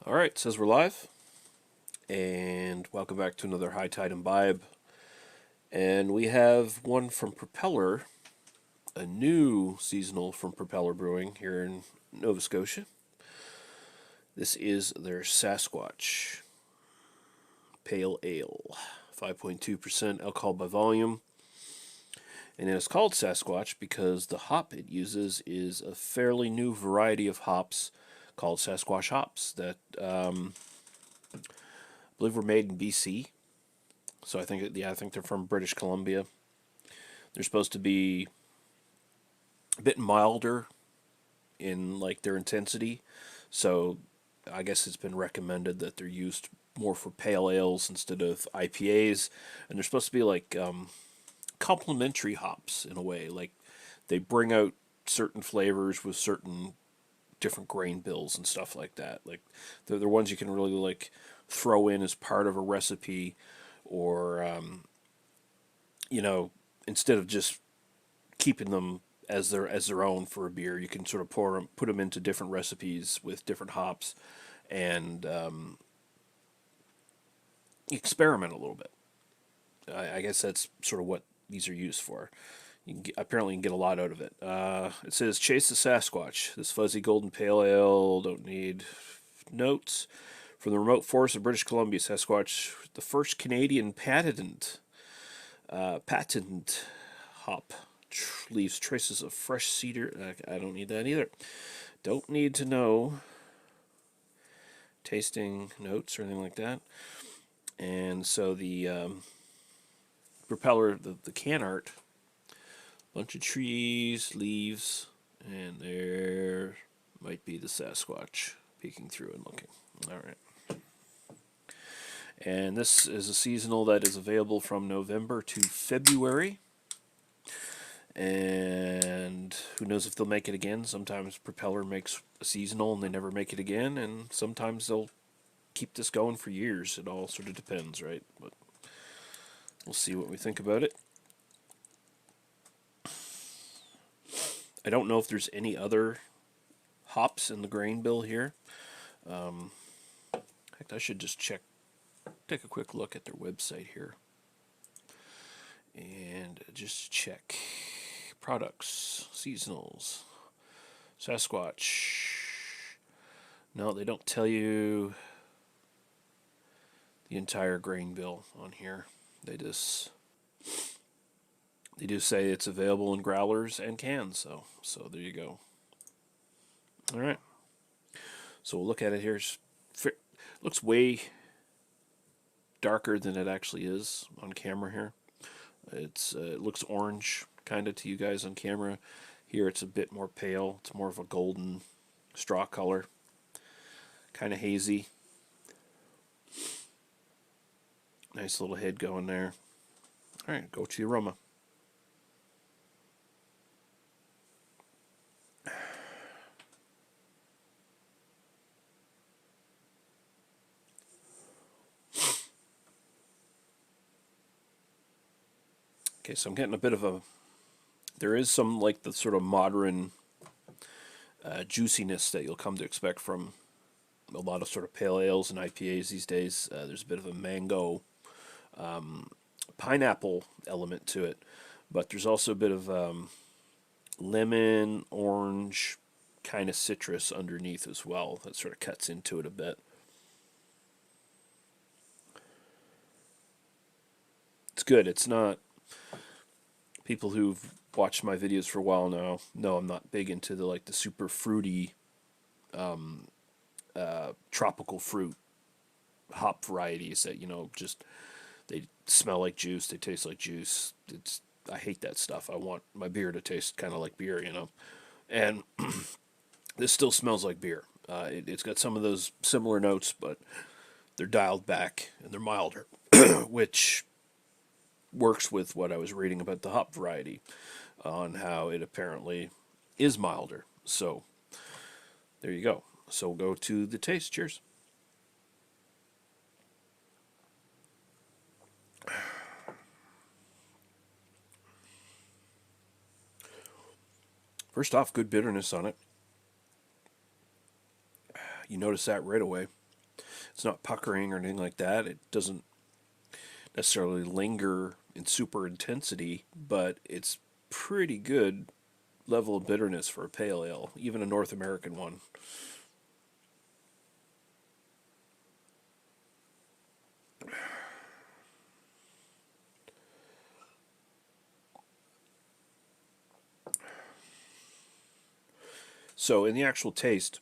Alright, says we're live, and welcome back to another High Tide Imbibe. And we have one from Propeller, a new seasonal from Propeller Brewing here in Nova Scotia. This is their Sasquatch Pale Ale, 5.2% alcohol by volume. And it's called Sasquatch because the hop it uses is a fairly new variety of hops called Sasquatch hops that I believe were made in BC. So I think they're from British Columbia. They're supposed to be a bit milder in like their intensity. So I guess it's been recommended that they're used more for pale ales instead of IPAs, and they're supposed to be like complementary hops in a way. Like they bring out certain flavors with certain different grain bills and stuff like that. Like they're ones you can really like throw in as part of a recipe, or instead of just keeping them as their own for a beer, you can sort of put them into different recipes with different hops, and experiment a little bit. I guess that's sort of what these are used for. Apparently, you can get a lot out of it. It says, "Chase the Sasquatch. This fuzzy golden pale ale. Don't need notes. From the remote forests of British Columbia, Sasquatch, the first Canadian patent hop, leaves traces of fresh cedar." I don't need that either. Don't need to know tasting notes or anything like that. And so the Propeller, the can art, bunch of trees, leaves, and there might be the Sasquatch peeking through and looking. All right. And this is a seasonal that is available from November to February. And who knows if they'll make it again. Sometimes Propeller makes a seasonal and they never make it again, and sometimes they'll keep this going for years. It all sort of depends, right? But we'll see what we think about it. I don't know if there's any other hops in the grain bill here. In fact, I should just take a quick look at their website here and just check products, seasonals, Sasquatch. No, they don't tell you the entire grain bill on here. They do say it's available in growlers and cans, so there you go. All right. So we'll look at it here. It looks way darker than it actually is on camera here. It looks orange kind of to you guys on camera. Here it's a bit more pale. It's more of a golden straw color, kind of hazy. Nice little head going there. All right, go to the aroma. Okay, so I'm getting a bit of there is some like the sort of modern juiciness that you'll come to expect from a lot of sort of pale ales and IPAs these days. There's a bit of a mango, pineapple element to it, but there's also a bit of lemon, orange, kind of citrus underneath as well. That sort of cuts into it a bit. It's good. It's not... People who've watched my videos for a while now know I'm not big into the super fruity tropical fruit hop varieties that just they smell like juice, they taste like juice. I hate that stuff. I want my beer to taste kind of like beer, and this still smells like beer. It's got some of those similar notes, but they're dialed back and they're milder, which works with what I was reading about the hop variety on how it apparently is milder. So there you go. So we'll go to the taste. Cheers. First off, good bitterness on it. You notice that right away. It's not puckering or anything like that. It doesn't necessarily linger in super intensity, but it's pretty good level of bitterness for a pale ale, even a North American one. So in the actual taste,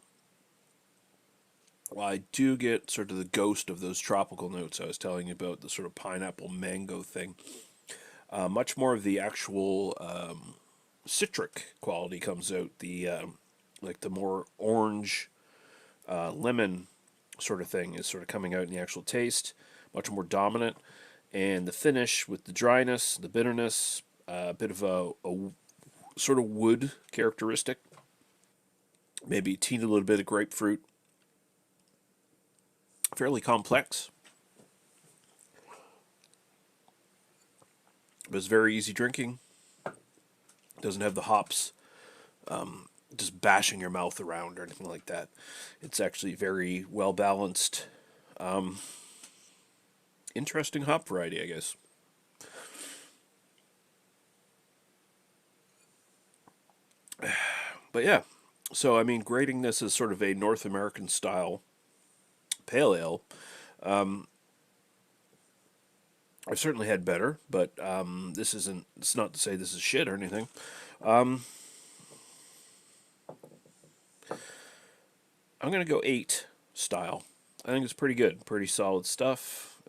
well, I do get sort of the ghost of those tropical notes I was telling you about, the sort of pineapple mango thing. Much more of the actual citric quality comes out. The like the more orange lemon sort of thing is sort of coming out in the actual taste, much more dominant. And the finish with the dryness, the bitterness, a bit of a sort of wood characteristic, maybe a teeny little bit of grapefruit. Fairly complex, but it's very easy drinking. Doesn't have the hops just bashing your mouth around or anything like that. It's actually very well balanced. Interesting hop variety, I guess. But yeah, so I mean, grading this as sort of a North American style pale ale, I've certainly had better, but this isn't. It's not to say this is shit or anything. I'm gonna go 8 style. I think it's pretty good, pretty solid stuff.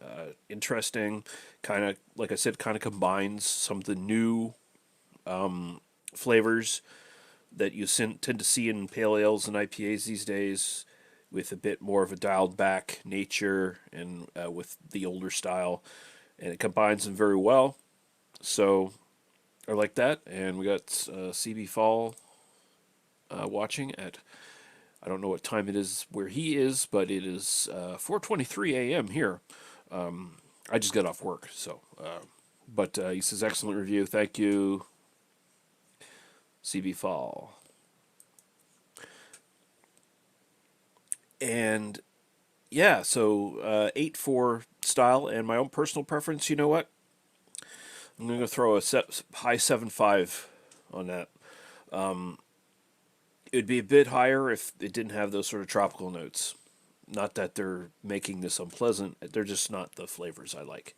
Interesting, kind of like I said, kind of combines some of the new flavors that you tend to see in pale ales and IPAs these days, with a bit more of a dialed back nature and with the older style, and it combines them very well. So I like that, and we got CB Fall watching at, I don't know what time it is where he is, but it is 4:23 a.m. here. I just got off work, so. But he says, excellent review. Thank you, CB Fall. And yeah, so 8-4 style, and my own personal preference, you know what? I'm going to throw a high 7.5 on that. It'd be a bit higher if it didn't have those sort of tropical notes. Not that they're making this unpleasant, they're just not the flavors I like.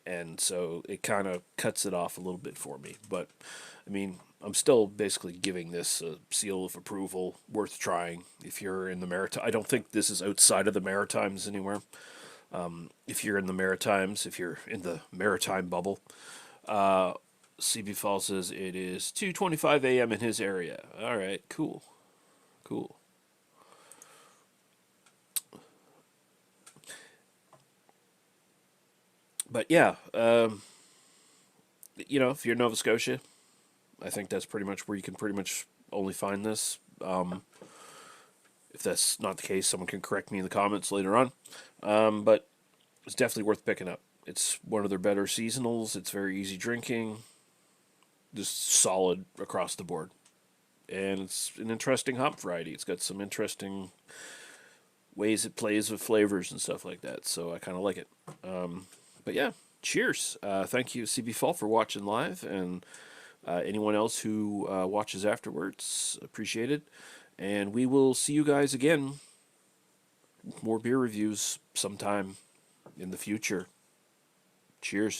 And so it kind of cuts it off a little bit for me. But I mean, I'm still basically giving this a seal of approval, worth trying if you're in the Maritime. I don't think this is outside of the Maritimes anywhere. If you're in the Maritimes, if you're in the maritime bubble, CB Fall says it is 2:25 a.m. in his area. All right, cool, cool. But yeah, if you're in Nova Scotia, I think that's pretty much where you can pretty much only find this. If that's not the case, someone can correct me in the comments later on. But it's definitely worth picking up. It's one of their better seasonals. It's very easy drinking, just solid across the board. And it's an interesting hop variety. It's got some interesting ways it plays with flavors and stuff like that. So I kind of like it. But yeah, cheers. Thank you, CB Fall, for watching live, and anyone else who watches afterwards, appreciate it. And we will see you guys again. More beer reviews sometime in the future. Cheers.